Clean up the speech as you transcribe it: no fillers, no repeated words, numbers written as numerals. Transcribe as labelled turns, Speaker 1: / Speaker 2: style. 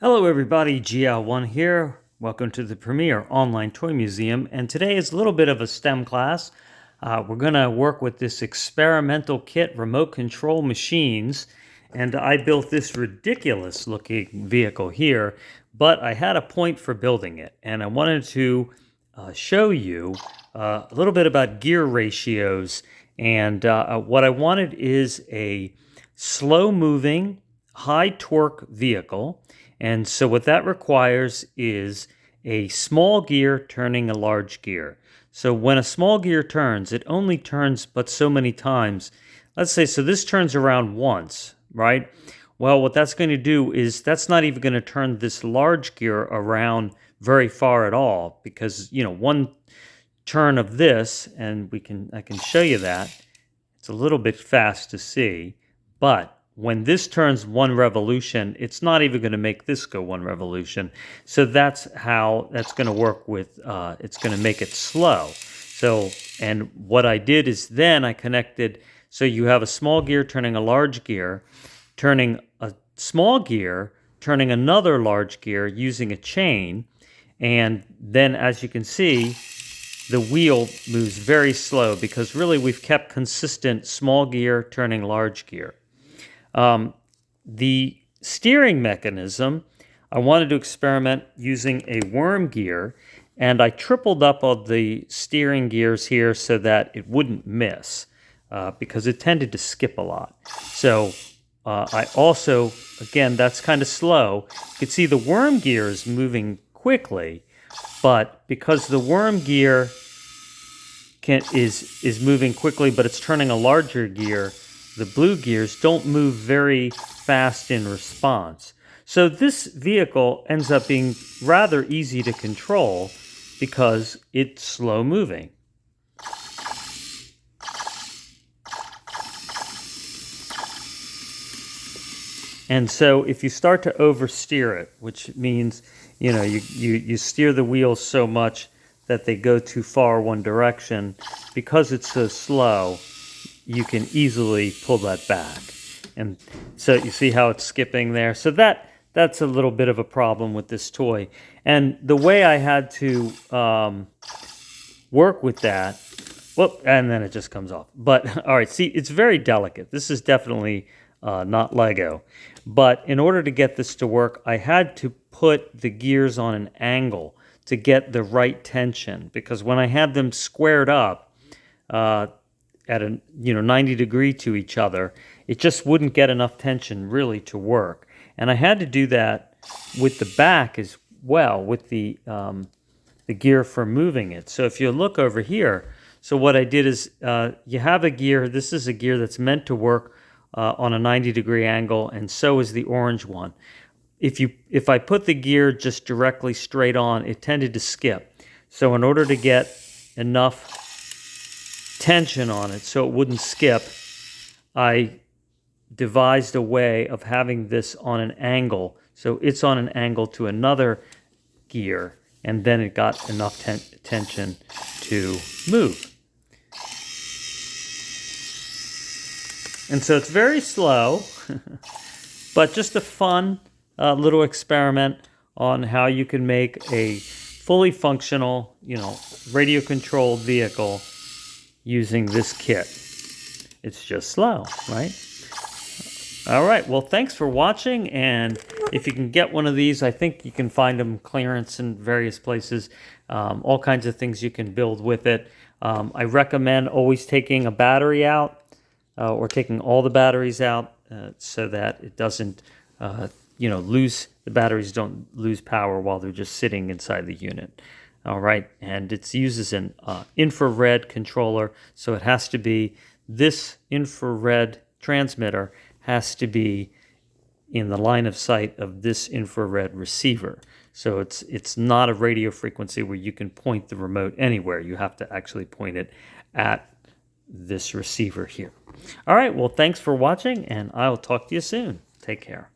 Speaker 1: Hello everybody, GL1 here. Welcome to the Premier Online Toy Museum, and today is a little bit of a STEM class. We're going to work with this experimental kit, remote control machines, and I built this ridiculous looking vehicle here, but I had a point for building it, and I wanted to show you a little bit about gear ratios, and what I wanted is a slow moving, high torque vehicle. And so what that requires is a small gear turning a large gear. So when a small gear turns, it only turns but so many times. Let's say, so this turns around once, right? Well, what that's going to do is that's not even going to turn this large gear around very far at all, because, one turn of this, and I can show you that. It's a little bit fast to see, but when this turns one revolution, it's not even going to make this go one revolution. So that's how that's going to work with, it's going to make it slow. So, and what I did is then I connected, so you have a small gear turning a large gear, turning a small gear, turning another large gear using a chain. And then as you can see, the wheel moves very slow because really we've kept consistent small gear turning large gear. The steering mechanism, I wanted to experiment using a worm gear, and I tripled up on the steering gears here so that it wouldn't miss, because it tended to skip a lot. So I also, again, that's kind of slow. You can see the worm gear is moving quickly, but because the worm gear is moving quickly, but it's turning a larger gear, the blue gears don't move very fast in response. So this vehicle ends up being rather easy to control because it's slow moving. And so if you start to oversteer it, which means, you steer the wheels so much that they go too far one direction, because it's so slow, you can easily pull that back. And so you see how it's skipping there. So that's a little bit of a problem with this toy. And the way I had to work with that, and then it just comes off. But all right, see, it's very delicate. This is definitely not Lego. But in order to get this to work, I had to put the gears on an angle to get the right tension, because when I had them squared up at a 90 degree to each other, it just wouldn't get enough tension really to work. And I had to do that with the back as well, with the gear for moving it. So if you look over here, so what I did is you have a gear. This is a gear that's meant to work on a 90 degree angle, and so is the orange one. If I put the gear just directly straight on, it tended to skip. So in order to get enough tension on it so it wouldn't skip, I devised a way of having this on an angle. So it's on an angle to another gear, and then it got enough tension to move. And so it's very slow, but just a fun little experiment on how you can make a fully functional, radio-controlled vehicle using this kit. It's just slow, right? All right, well, thanks for watching, and if you can get one of these, I think you can find them clearance in various places, all kinds of things you can build with it. I recommend always taking a battery out, or taking all the batteries out, so that it doesn't the batteries don't lose power while they're just sitting inside the unit. All right, and it uses an infrared controller, so it has to be, this infrared transmitter has to be in the line of sight of this infrared receiver. So it's not a radio frequency where you can point the remote anywhere. You have to actually point it at this receiver here. All right, well, thanks for watching, and I'll talk to you soon. Take care.